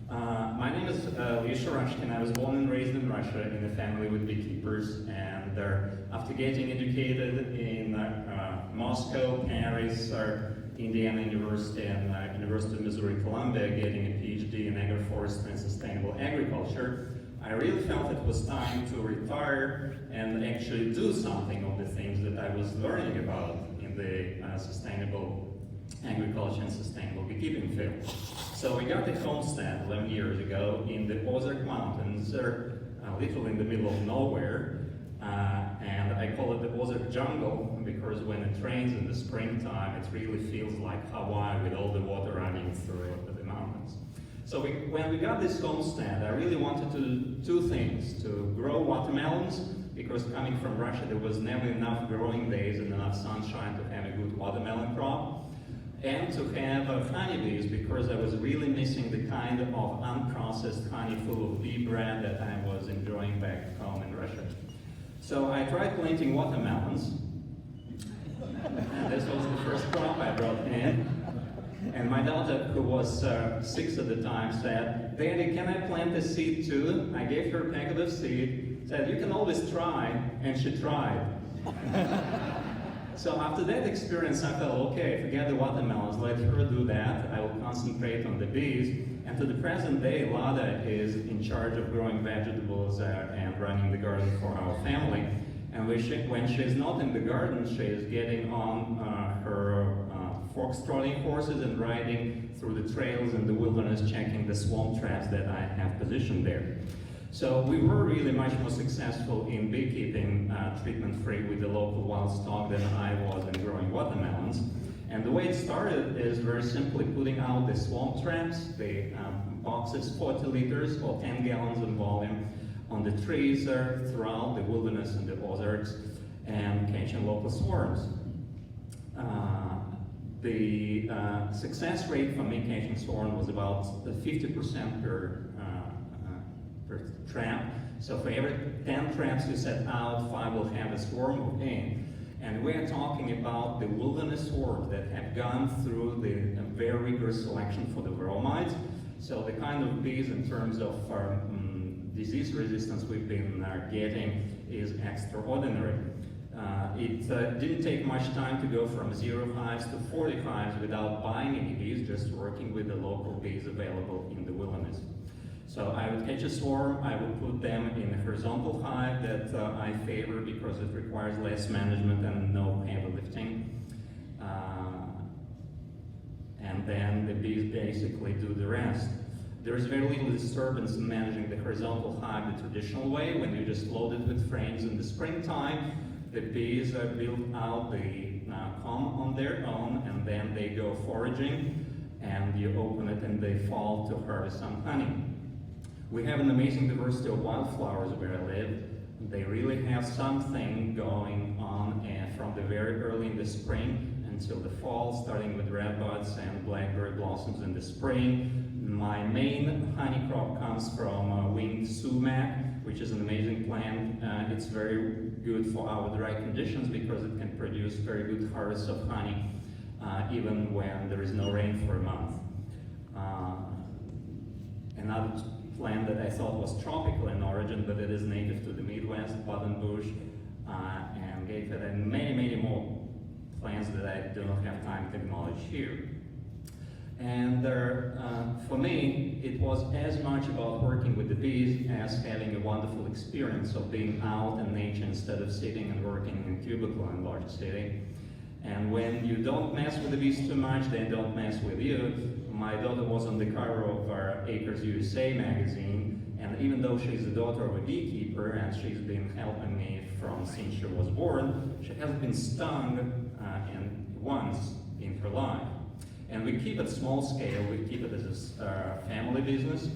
My name is Sharashkin. I was born and raised in Russia in a family with beekeepers, and after getting educated in Moscow, Paris, Indiana University, and University of Missouri Columbia, getting a PhD in agroforestry and sustainable agriculture, I really felt it was time to retire and actually do something of the things that I was learning about in the sustainable agriculture and sustainable beekeeping field. So we got a homestead 11 years ago in the Ozark Mountains, literally in the middle of nowhere, and I call it the Ozark Jungle because when it rains in the springtime, it really feels like Hawaii with all the water running through the mountains. So when we got this homestead, I really wanted to do two things: to grow watermelons, because coming from Russia, there was never enough growing days and enough sunshine to have a good watermelon crop, and to have honeybees, because I was really missing the kind of unprocessed honey full of bee bread that I was enjoying back home in Russia. So I tried planting watermelons, and this was the first crop I brought in. And my daughter, who was 6 at the time, said, "Daddy, can I plant a seed too?" I gave her a packet of seed, said, "You can always try," and she tried. So after that experience, I thought, okay, forget the watermelons, let her do that. I will concentrate on the bees. And to the present day, Lada is in charge of growing vegetables and running the garden for our family. And when she's not in the garden, she is getting on her fox-trotting horses and riding through the trails in the wilderness, checking the swamp traps that I have positioned there. So we were really much more successful in beekeeping treatment-free with the local wild stock than I was in growing watermelons. And the way it started is very simply putting out the swamp traps, the boxes 40 liters or 10 gallons in volume on the trees throughout the wilderness and the Ozarks, and catching local swarms. The success rate for me catching swarm was about 50% per trap. So for every 10 traps you set out, 5 will have a swarm in. And we are talking about the wilderness swarms that have gone through the very rigorous selection for the bromides. So the kind of bees in terms of disease resistance we've been getting is extraordinary. It didn't take much time to go from 0 hives to 40 hives without buying any bees, just working with the local bees available in the wilderness. So I would catch a swarm, I would put them in a horizontal hive that I favor because it requires less management and no heavy lifting. And then the bees basically do the rest. There is very little disturbance in managing the horizontal hive the traditional way, when you just load it with frames in the springtime. The bees build out the comb on their own, and then they go foraging, and you open it in the fall to harvest some honey. We have an amazing diversity of wildflowers where I live. They really have something going on from the very early in the spring until the fall, starting with redbuds and blackberry blossoms in the spring. My main honey crop comes from winged sumac, which is an amazing plant. It's very good for our dry conditions because it can produce very good harvests of honey even when there is no rain for a month. Another plant that I thought was tropical in origin, but it is native to the Midwest, buttonbush, and gave it, and many more plants that I do not have time to acknowledge here. And for me, it was as much about working with the bees as having a wonderful experience of being out in nature instead of sitting and working in a cubicle in a large city. And when you don't mess with the bees too much, they don't mess with you. My daughter was on the cover of our Acres USA magazine, and even though she's the daughter of a beekeeper and she's been helping me since she was born, she hasn't been stung once in her life. And we keep it small scale, we keep it as a family business.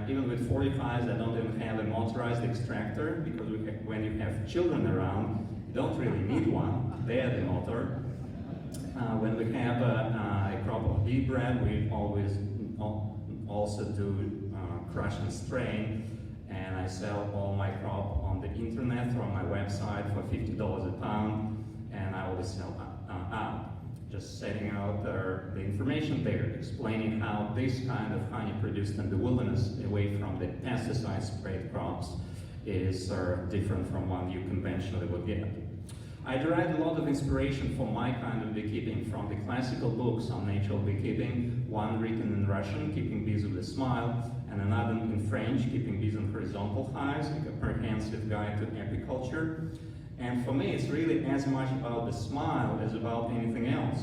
Even with 40 hives, I don't even have a motorized extractor, because when you have children around, you don't really need one, they are the motor. When we have a crop of bee bread, we always also do crush and strain, and I sell all my crop on the internet or on my website for $50 a pound, and I always sell out. just setting out the information there, explaining how this kind of honey produced in the wilderness, away from the pesticide-sprayed crops, is different from one you conventionally would get. I derived a lot of inspiration for my kind of beekeeping from the classical books on natural beekeeping, one written in Russian, Keeping Bees with a Smile, and another in French, Keeping Bees in Horizontal Hives, a comprehensive guide to apiculture. And for me, it's really as much about the smile as about anything else.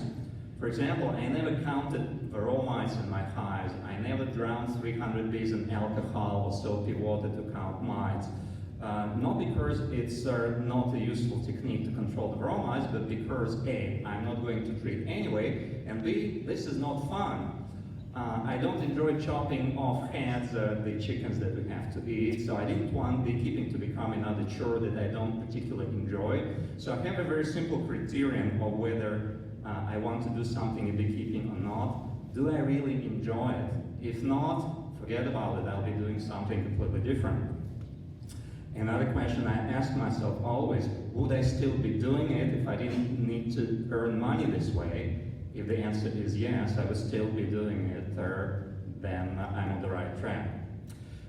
For example, I never counted varroa mites in my hives. I never drowned 300 bees in alcohol or soapy water to count mites. Not because it's not a useful technique to control the varroa mites, but because A, I'm not going to treat anyway, and B, this is not fun. I don't enjoy chopping off heads, the chickens that we have to eat, so I didn't want beekeeping to become another chore that I don't particularly enjoy. So I have a very simple criterion of whether I want to do something in beekeeping or not. Do I really enjoy it? If not, forget about it, I'll be doing something completely different. Another question I ask myself always, would I still be doing it if I didn't need to earn money this way? If the answer is yes, I would still be doing it, then I'm on the right track.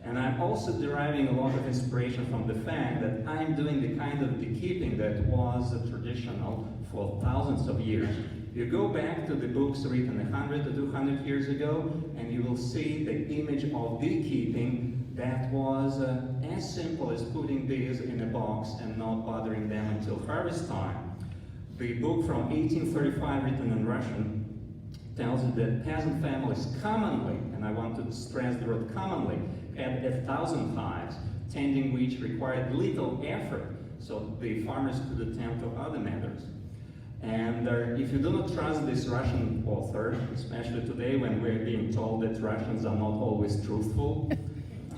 And I'm also deriving a lot of inspiration from the fact that I'm doing the kind of beekeeping that was traditional for thousands of years. You go back to the books written 100 to 200 years ago, and you will see the image of beekeeping that was as simple as putting bees in a box and not bothering them until harvest time. The book from 1835, written in Russian, tells you that peasant families commonly, and I want to stress the word commonly, had 1,000 hives, tending which required little effort, so the farmers could attend to other matters. And if you do not trust this Russian author, especially today when we're being told that Russians are not always truthful,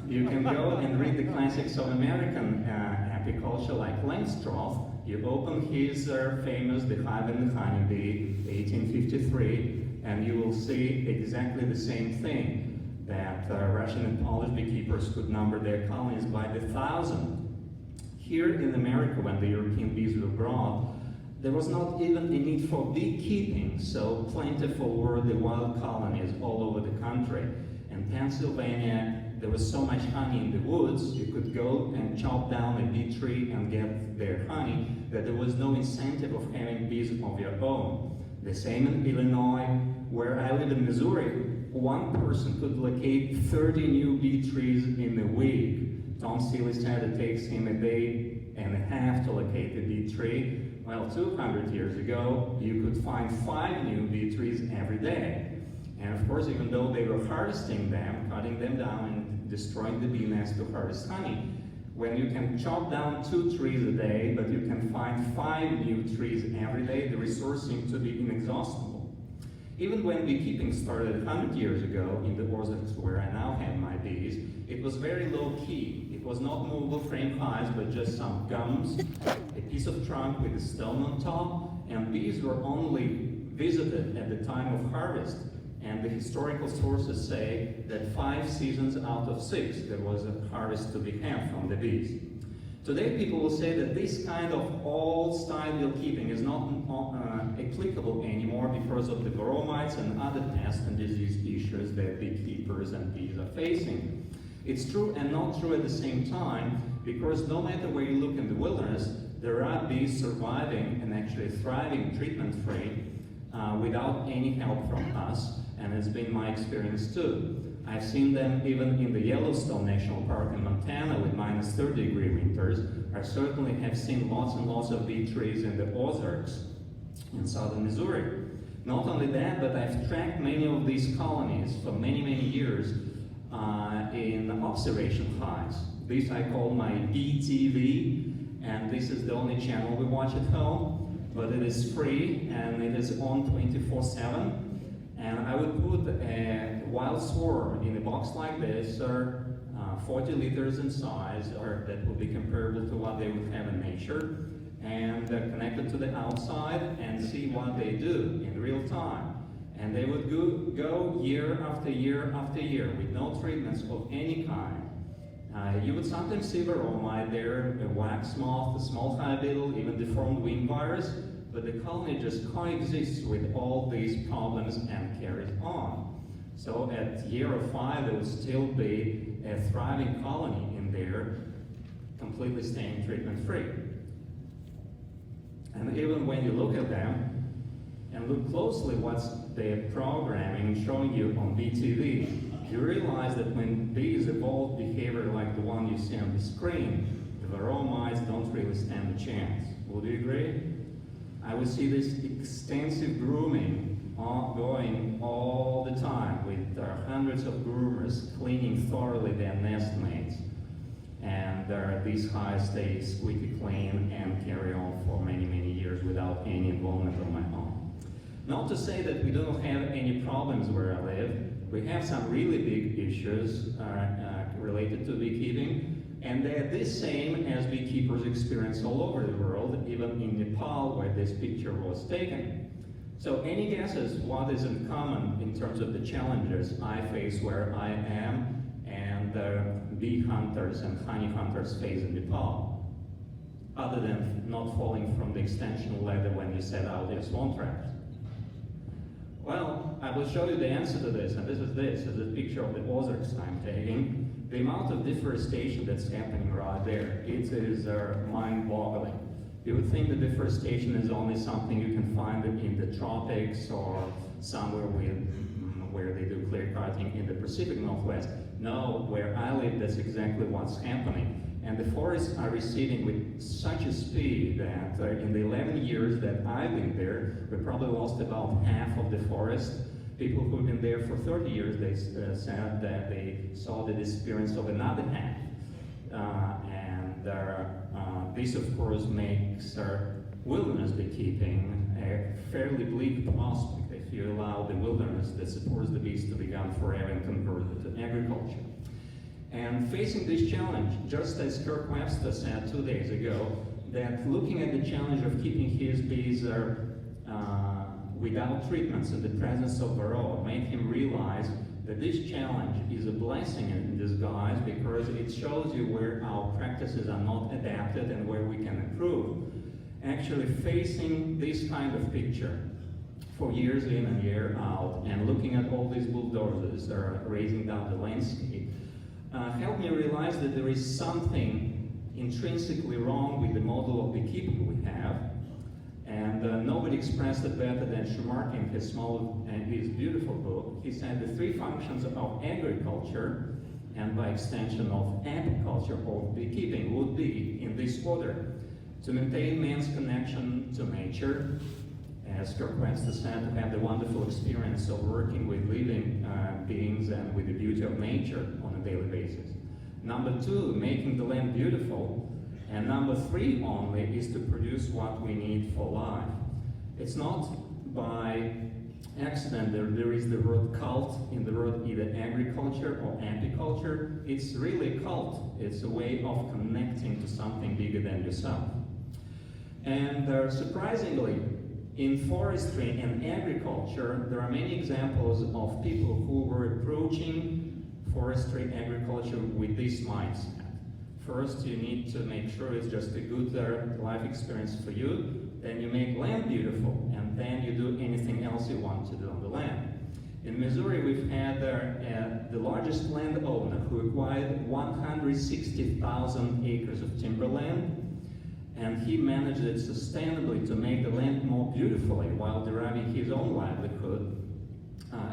you can go and read the classics of American apiculture like Langstroth. You open his famous The Hive and the Honeybee, 1853, and you will see exactly the same thing, that Russian and Polish beekeepers could number their colonies by the thousand. Here in America, when the European bees were brought, there was not even a need for beekeeping, so plentiful were the wild colonies all over the country. In Pennsylvania, there was so much honey in the woods, you could go and chop down a bee tree and get their honey, that there was no incentive of having bees of your own. The same in Illinois, where I live in Missouri, one person could locate 30 new bee trees in a week. Tom Seeley said it takes him a day and a half to locate a bee tree. Well, 200 years ago, you could find 5 new bee trees every day. And of course, even though they were harvesting them, cutting them down and destroying the bee nest to harvest honey, when you can chop down 2 trees a day, but you can find 5 new trees every day, the resource seems to be inexhaustible. Even when beekeeping started 100 years ago in the orchards where I now have my bees, it was very low-key. It was not movable frame hives, but just some gums, a piece of trunk with a stone on top, and bees were only visited at the time of harvest. And the historical sources say that 5 seasons out of 6 there was a harvest to be had from the bees. Today people will say that this kind of old-style beekeeping is not applicable anymore because of the varroa mites and other pest and disease issues that beekeepers and bees are facing. It's true and not true at the same time, because no matter where you look in the wilderness, there are bees surviving and actually thriving treatment-free without any help from us. And it's been my experience too. I've seen them even in the Yellowstone National Park in Montana with minus 30-degree winters. I certainly have seen lots and lots of bee trees in the Ozarks in southern Missouri. Not only that, but I've tracked many of these colonies for many, many years in observation hives. These I call my BeeTV, and this is the only channel we watch at home, but it is free and it is on 24/7. And I would put a wild swarm in a box like this, or 40 liters in size, or that would be comparable to what they would have in nature, and connect it to the outside and see what they do in real time. And they would go year after year after year with no treatments of any kind. You would sometimes see varroa mite there, a wax moth, a small hive beetle, even deformed wing virus, but the colony just coexists with all these problems and carries on. So at year 5, there will still be a thriving colony in there, completely staying treatment-free. And even when you look at them, and look closely what's the programming showing you on BTV, you realize that when bees evolve behavior like the one you see on the screen, the varroa mites don't really stand a chance. Would you agree? I would see this extensive grooming going all the time with hundreds of groomers cleaning thoroughly their nest mates. And these hives stay squeaky clean and carry on for many, many years without any involvement of my own. Not to say that we don't have any problems where I live. We have some really big issues related to beekeeping, and they're the same as beekeepers experience all over the world, even in Nepal where this picture was taken. So any guesses what is in common in terms of the challenges I face where I am and bee hunters and honey hunters face in Nepal, other than not falling from the extension ladder when you set out your swan traps? Well, I will show you the answer to this, and this is a picture of the ozarks I'm taking. The amount of deforestation that's happening right there, it is mind-boggling. You would think that deforestation is only something you can find in the tropics or somewhere where they do clear cutting in the Pacific Northwest. No, where I live, that's exactly what's happening. And the forests are receding with such a speed that in the 11 years that I've been there, we probably lost about half of the forest. People who've been there for 30 years, they said that they saw the disappearance of another half. This, of course, makes wilderness beekeeping a fairly bleak prospect if you allow the wilderness that supports the bees to be gone forever and convert it to agriculture. And facing this challenge, just as Kirk Webster said 2 days ago, that looking at the challenge of keeping his bees without treatments in the presence of varroa made him realize that this challenge is a blessing in disguise because it shows you where our practices are not adapted and where we can improve. Actually facing this kind of picture for years in and year out and looking at all these bulldozers that are raising down the landscape helped me realize that there is something intrinsically wrong with the model of beekeeping we have. And nobody expressed it better than Sharashkin in his small and his beautiful book. He said the 3 functions of agriculture and by extension of apiculture or beekeeping would be in this order: to maintain man's connection to nature, as Kirk Webster said, to have the wonderful experience of working with living beings and with the beauty of nature on a daily basis. Number 2, making the land beautiful. And number 3 only is to produce what we need for life. It's not by accident there is the word cult in the word either agriculture or apiculture. It's really a cult. It's a way of connecting to something bigger than yourself. And surprisingly, in forestry and agriculture, there are many examples of people who were approaching forestry agriculture with this mindset. First, you need to make sure it's just a good life experience for you. Then you make land beautiful, and then you do anything else you want to do on the land. In Missouri, we've had the largest landowner who acquired 160,000 acres of timberland, and he managed it sustainably to make the land more beautifully while deriving his own livelihood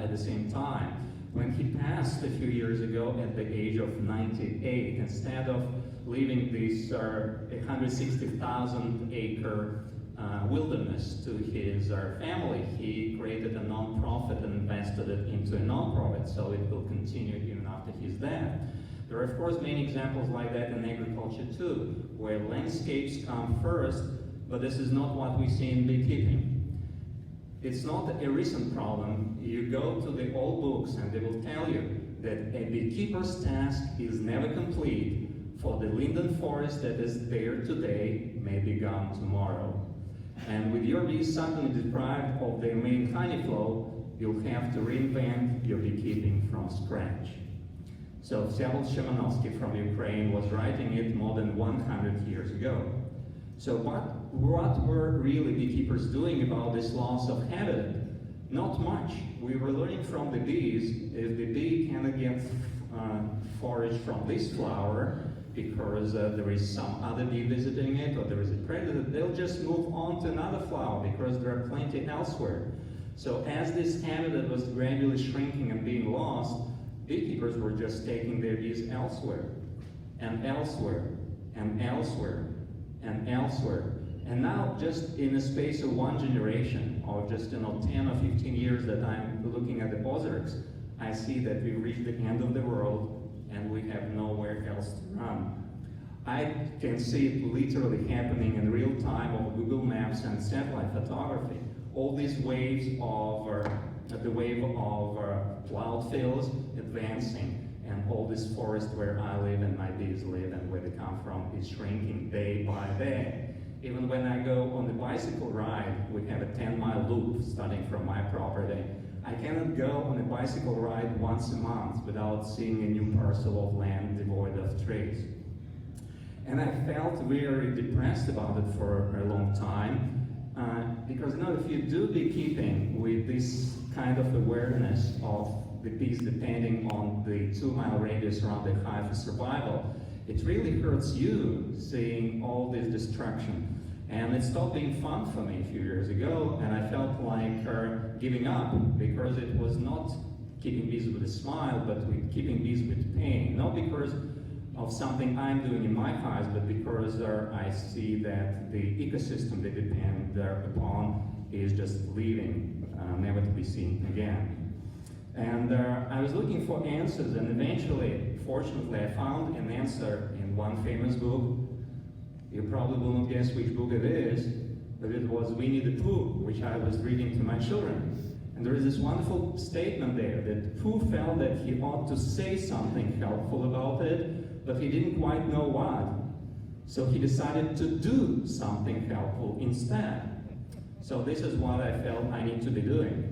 at the same time. When he passed a few years ago at the age of 98, instead of leaving this 160,000 acre wilderness to his family, he created a non-profit and invested it into a non-profit, so it will continue even after his death. There are, of course, many examples like that in agriculture too, where landscapes come first, but this is not what we see in beekeeping. It's not a recent problem. You go to the old books and they will tell you that a beekeeper's task is never complete, for the linden forest that is there today may be gone tomorrow. And with your bees suddenly deprived of their main honey flow, you'll have to reinvent your beekeeping from scratch. So Vyacheslav Szymanowski from Ukraine was writing it more than 100 years ago. So what were really beekeepers doing about this loss of habitat? Not much. We were learning from the bees. If the bee cannot get forage from this flower because there is some other bee visiting it or there is a predator, they'll just move on to another flower because there are plenty elsewhere. So as this habitat was gradually shrinking and being lost, beekeepers were just taking their bees elsewhere, and elsewhere, and elsewhere, and elsewhere. And now, just in the space of one generation, or just 10 or 15 years that I'm looking at the Ozarks, I see that we've reached the end of the world and we have nowhere else to run. I can see it literally happening in real time over Google Maps and satellite photography. All these waves of, the wave of wild fields advancing, and all this forest where I live and my bees live and where they come from is shrinking day by day. Even when I go on the bicycle ride, we have a 10-mile loop starting from my property. I cannot go on a bicycle ride once a month without seeing a new parcel of land devoid of trees. And I felt very depressed about it for a long time, because if you do beekeeping with this kind of awareness of the bees depending on the 2-mile radius around the hive for survival, it really hurts you seeing all this destruction. And it stopped being fun for me a few years ago, and I felt like giving up, because it was not keeping bees with a smile, but keeping bees with pain. Not because of something I'm doing in my hives, but because I see that the ecosystem they depend upon is just leaving, never to be seen again. And I was looking for answers, and eventually, fortunately, I found an answer in one famous book. You probably will not guess which book it is, but it was Winnie the Pooh, which I was reading to my children. And there is this wonderful statement there that Pooh felt that he ought to say something helpful about it, but he didn't quite know what. So he decided to do something helpful instead. So this is what I felt I need to be doing.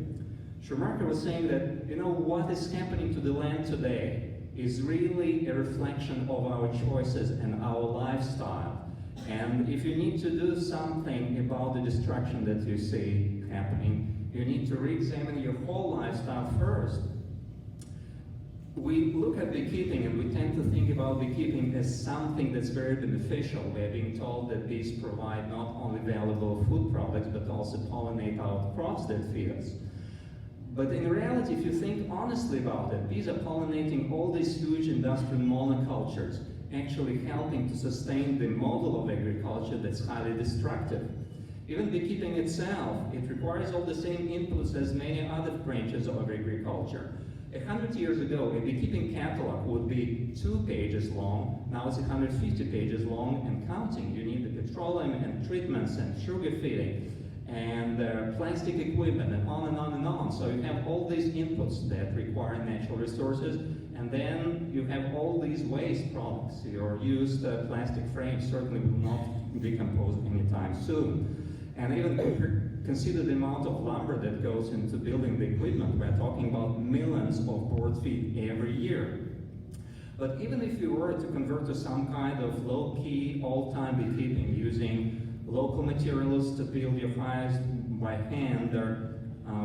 Schumacher was saying that, what is happening to the land today is really a reflection of our choices and our lifestyle. And if you need to do something about the destruction that you see happening, you need to re-examine your whole lifestyle first. We look at beekeeping and we tend to think about beekeeping as something that's very beneficial. We're being told that bees provide not only valuable food products, but also pollinate out crops that feed us. But in reality, if you think honestly about it, bees are pollinating all these huge industrial monocultures, actually helping to sustain the model of agriculture that's highly destructive. Even beekeeping itself, it requires all the same inputs as many other branches of agriculture. 100 years ago, a beekeeping catalog would be 2 pages long. Now it's 150 pages long and counting. You need the petroleum and treatments and sugar feeding and plastic equipment and on and on and on. So you have all these inputs that require natural resources, and then you have all these waste products. Your used plastic frames certainly will not decompose anytime soon. And even consider the amount of lumber that goes into building the equipment. We're talking about millions of board feet every year. But even if you were to convert to some kind of low-key, all-time beekeeping using local materials to build your hives by hand or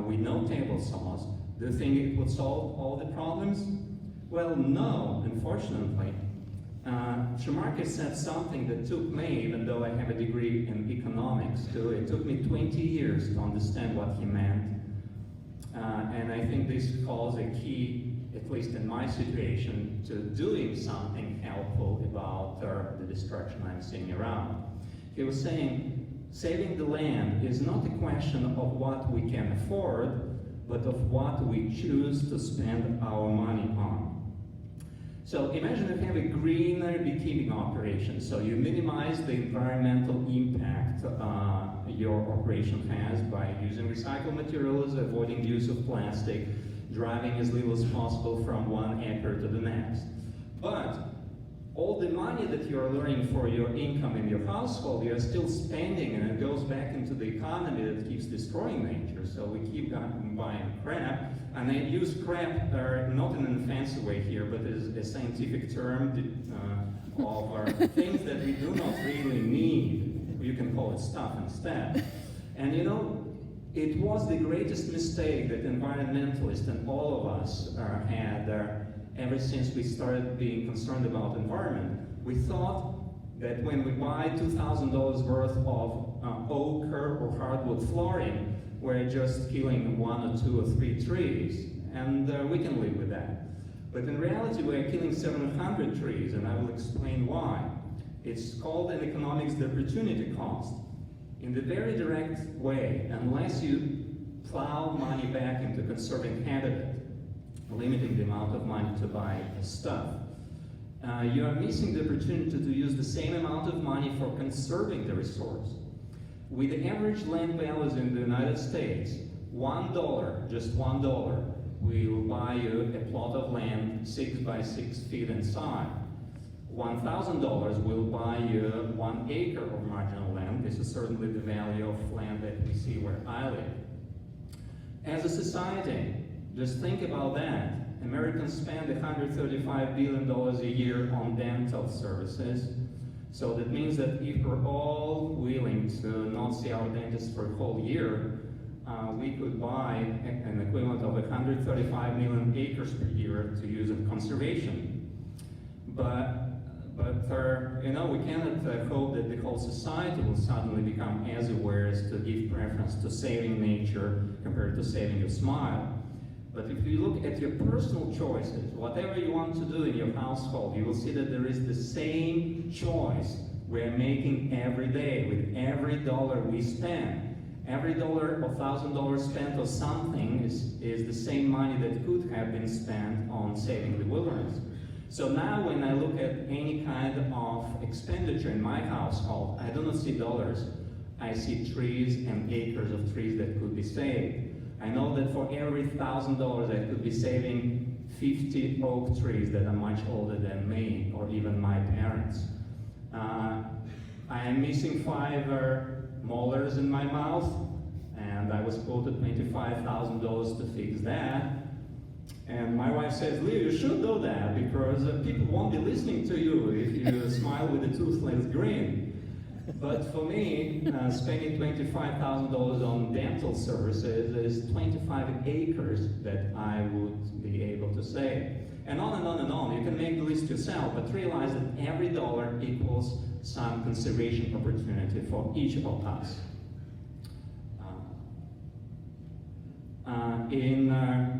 with no table saws, do you think it would solve all the problems? Well, no, unfortunately. Schumacher said something that took me, even though I have a degree in economics too, it took me 20 years to understand what he meant. And I think this calls a key, at least in my situation, to doing something helpful about the destruction I'm seeing around. He was saying, saving the land is not a question of what we can afford, but of what we choose to spend our money on. So imagine if you have a greener beekeeping operation, so you minimize the environmental impact your operation has by using recycled materials, avoiding the use of plastic, driving as little as possible from one acre to the next. But all the money that you're earning for your income in your household, you're still spending, and it goes back into the economy that keeps destroying nature. So we keep buying crap, and I use crap not in an offensive way here, but as a scientific term of things that we do not really need. you can call it stuff instead. And you know, it was the greatest mistake that environmentalists and all of us had ever since we started being concerned about environment. We thought that when we buy $2,000 worth of ochre or hardwood flooring, we're just killing 1 or 2 or 3 trees, and we can live with that. But in reality, we're killing 700 trees, and I will explain why. It's called in economics the opportunity cost. In the very direct way, unless you plow money back into conserving habitat, limiting the amount of money to buy stuff, you are missing the opportunity to use the same amount of money for conserving the resource. With the average land values in the United States, $1, just $1, will buy you a plot of land 6 by 6 feet inside. $1,000 will buy you 1 acre of marginal land. This is certainly the value of land that we see where I live. As a society, just think about that. Americans spend $135 billion a year on dental services. So that means that if we're all willing to not see our dentist for a whole year, we could buy an equivalent of 135 million acres per year to use in conservation. But you know, we cannot hope that the whole society will suddenly become as aware as to give preference to saving nature compared to saving your smile. But if you look at your personal choices, whatever you want to do in your household, you will see that there is the same choice we're making every day with every dollar we spend. Every dollar or $1,000 spent on something is the same money that could have been spent on saving the wilderness. So now when I look at any kind of expenditure in my household, I do not see dollars. I see trees and acres of trees that could be saved. I know that for every $1,000 I could be saving 50 oak trees that are much older than me or even my parents. I am missing 5 molars in my mouth, and I was quoted $25,000 to fix that. And my wife says, Leo, you should do that because people won't be listening to you if you smile with a toothless grin. But for me, spending $25,000 on dental services is 25 acres that I would be able to save. And on and on and on. You can make the list yourself, but realize that every dollar equals some conservation opportunity for each of us. In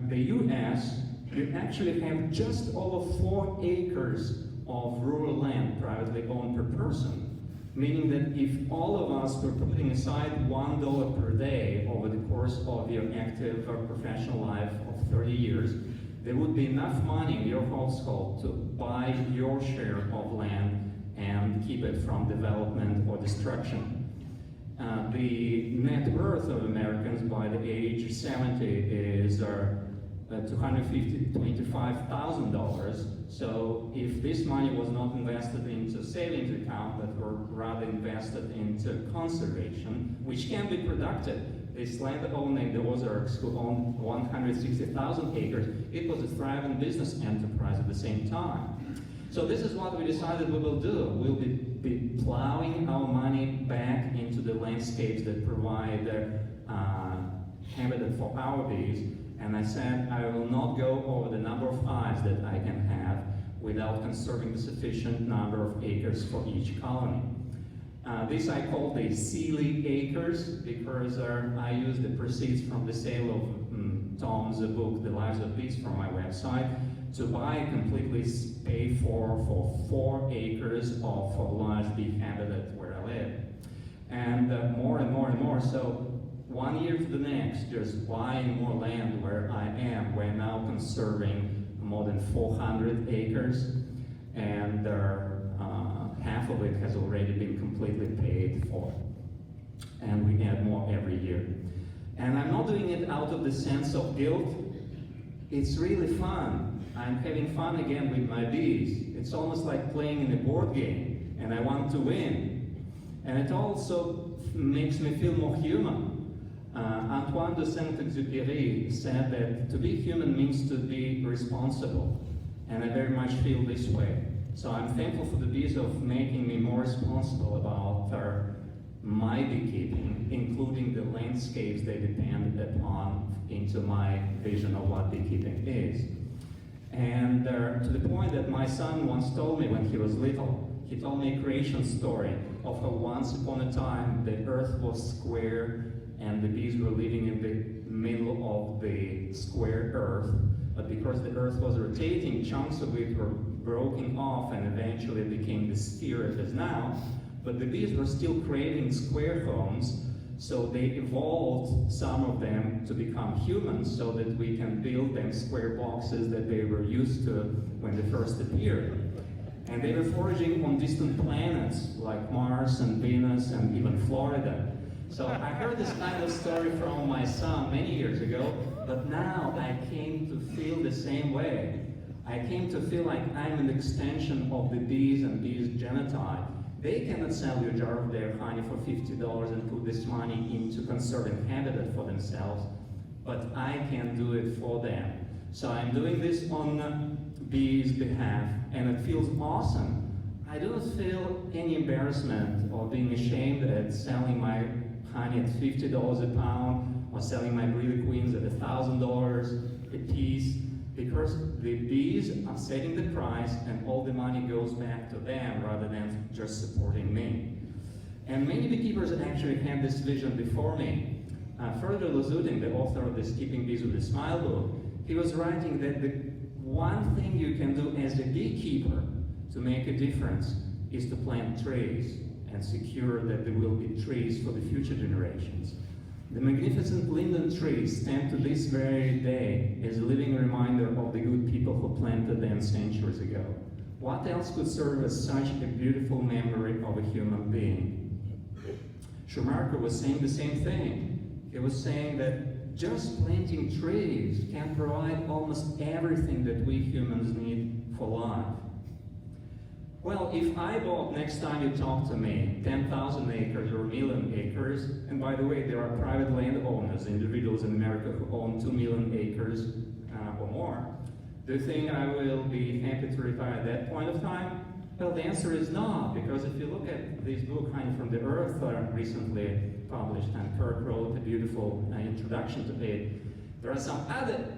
the US, you actually have just over 4 acres of rural land privately owned per person, meaning that if all of us were putting aside $1 per day over the course of your active or professional life of 30 years, there would be enough money in your household to buy your share of land and keep it from development or destruction. The net worth of Americans by the age 70 is $225,000. So if this money was not invested into savings account, but were rather invested into conservation, which can be productive. This landowner in the Ozarks who owned 160,000 acres, it was a thriving business enterprise at the same time. So this is what we decided we will do. We'll be plowing our money back into the landscapes that provide habitat for our bees. And I said I will not go over the number of hives that I can have without conserving the sufficient number of acres for each colony. This I call the Sealy acres because I use the proceeds from the sale of Tom's book, The Lives of Bees, from my website, to buy completely paid for 4 acres of large bee habitat where I live. And more and more and more. So one year to the next, just buying more land where I am. We're now conserving more than 400 acres, and half of it has already been completely paid for. And we add more every year. And I'm not doing it out of the sense of guilt. It's really fun. I'm having fun again with my bees. It's almost like playing in a board game, and I want to win. And it also makes me feel more human. Antoine de Saint-Exupéry said that to be human means to be responsible, and I very much feel this way. So I'm thankful for the bees of making me more responsible about my beekeeping, including the landscapes they depend upon, into my vision of what beekeeping is. And to the point that my son once told me when he was little, he told me a creation story of how once upon a time the earth was square and the bees were living in the middle of the square earth, but because the earth was rotating, chunks of it were broken off and eventually it became the sphere it is now. But the bees were still craving square homes, so they evolved some of them to become humans so that we can build them square boxes that they were used to when they first appeared. And they were foraging on distant planets like Mars and Venus and even Florida. So I heard this kind of story from my son many years ago, but now I came to feel the same way. I came to feel like I'm an extension of the bees and bees' genotype. They cannot sell you a jar of their honey for $50 and put this money into conserving habitat for themselves, but I can do it for them. So I'm doing this on bees' behalf, and it feels awesome. I don't feel any embarrassment or being ashamed at selling my honey at $50 a pound or selling my breeder queens at $1,000 a piece, because the bees are setting the price and all the money goes back to them rather than just supporting me. And many beekeepers actually had this vision before me. Further Lozudin, the author of this Keeping Bees with a Smile book, he was writing that the one thing you can do as a beekeeper to make a difference is to plant trees and secure that there will be trees for the future generations. The magnificent linden trees stand to this very day as a living reminder of the good people who planted them centuries ago. What else could serve as such a beautiful memory of a human being? Schumacher was saying the same thing. He was saying that just planting trees can provide almost everything that we humans need for life. Well, if I bought, next time you talk to me, 10,000 acres or 1 million acres, and by the way, there are private landowners, individuals in America who own 2 million acres or more, do you think I will be happy to retire at that point of time? Well, the answer is no, because if you look at this book, Honey from the Earth, recently published, and Kirk wrote a beautiful introduction to it, there are some other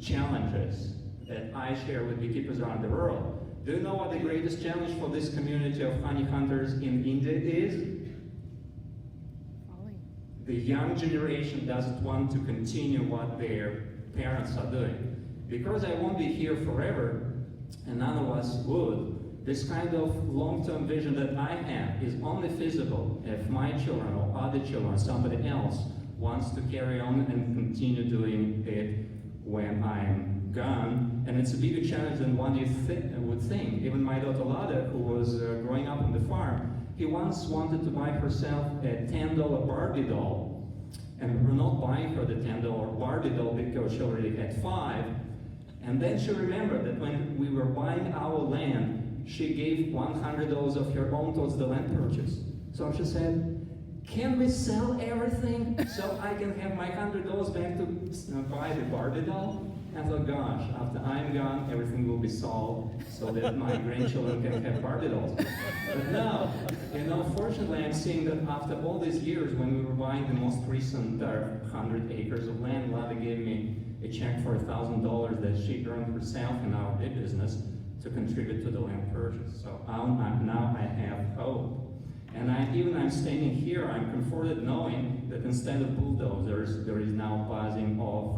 challenges that I share with beekeepers around the world. Do you know what the greatest challenge for this community of honey hunters in India is? The young generation doesn't want to continue what their parents are doing. Because I won't be here forever, and none of us would, this kind of long-term vision that I have is only feasible if my children or other children, somebody else, wants to carry on and continue doing it when I'm gone. And it's a bigger challenge than one you would think. Even my daughter Lada, who was growing up on the farm, he once wanted to buy herself a $10 Barbie doll. And we were not buying her the $10 Barbie doll because she already had 5. And then she remembered that when we were buying our land, she gave $100 of her own towards the land purchase. So she said, can we sell everything so I can have my $100 back to buy the Barbie doll? I thought, gosh, after I'm gone, everything will be sold so that my grandchildren can have Barbie dolls. But now, fortunately, I'm seeing that after all these years, when we were buying the most recent 100 acres of land, Lada gave me a check for $1,000 that she earned herself in our bee business to contribute to the land purchase. So now I have hope. And I'm standing here, I'm comforted knowing that instead of bulldozers, there is now buzzing of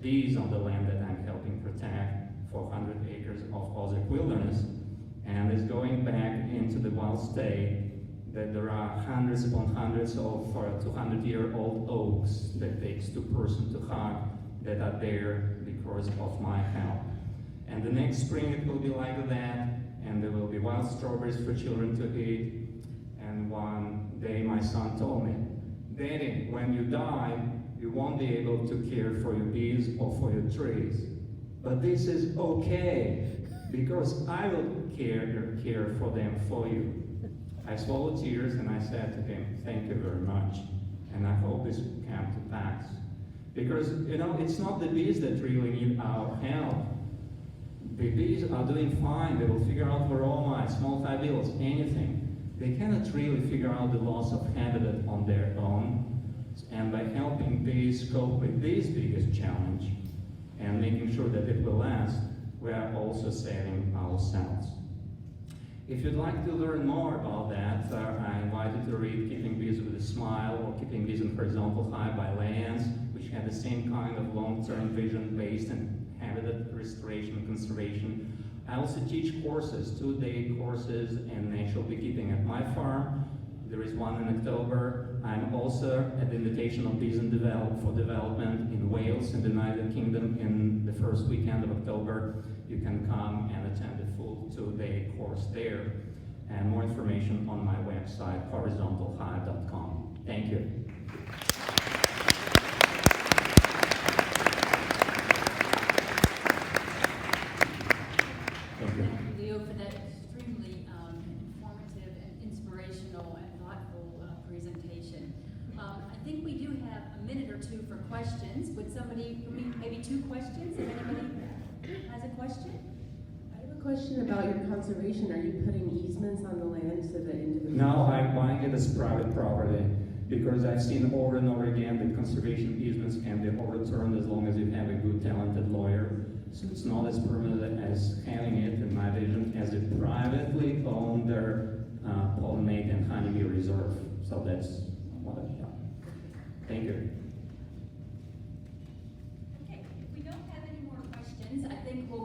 bees on the land that I'm helping protect for 100 acres of Wildnerness, and is going back into the wild state that there are hundreds upon hundreds of 200-year-old oaks that takes 2 persons to hug that are there because of my help. And the next spring it will be like that, and there will be wild strawberries for children to eat. And one day my son told me, Daddy, when you die, you won't be able to care for your bees or for your trees. But this is okay, because I will care for them for you. I swallowed tears and I said to him, thank you very much. And I hope this will come to pass. Because, it's not the bees that really need our help. The bees are doing fine. They will figure out varroa mites, small fibulus, anything. they cannot really figure out the loss of habitat on their own. And by helping bees cope with this biggest challenge and making sure that it will last, we are also saving ourselves. If you'd like to learn more about that, I invite you to read Keeping Bees with a Smile or Keeping Bees in Horizontal Hive by Lance, which had the same kind of long-term vision based in habitat restoration and conservation. I also teach courses, 2-day courses in natural beekeeping at my farm. There is one in October. I'm also at the invitation of Bees for Development in Wales in the United Kingdom in the first weekend of October. You can come and attend the full 2-day course there. And more information on my website, horizontalhive.com. Thank you. Thank you, Leo, for that extremely informative and inspirational and thoughtful presentation. I think we do have a minute or two for questions. Would somebody, maybe 2 questions? If anybody has a question? I have a question about your conservation. Are you putting easements on the land so that individuals... No, I'm buying it as private property because I've seen over and over again that conservation easements can be overturned as long as you have a good, talented lawyer. So it's not as permanent as having it, in my vision, as a privately owned pollinate and honeybee reserve. So that's what I've done. Thank you. Okay, if we don't have any more questions, I think we'll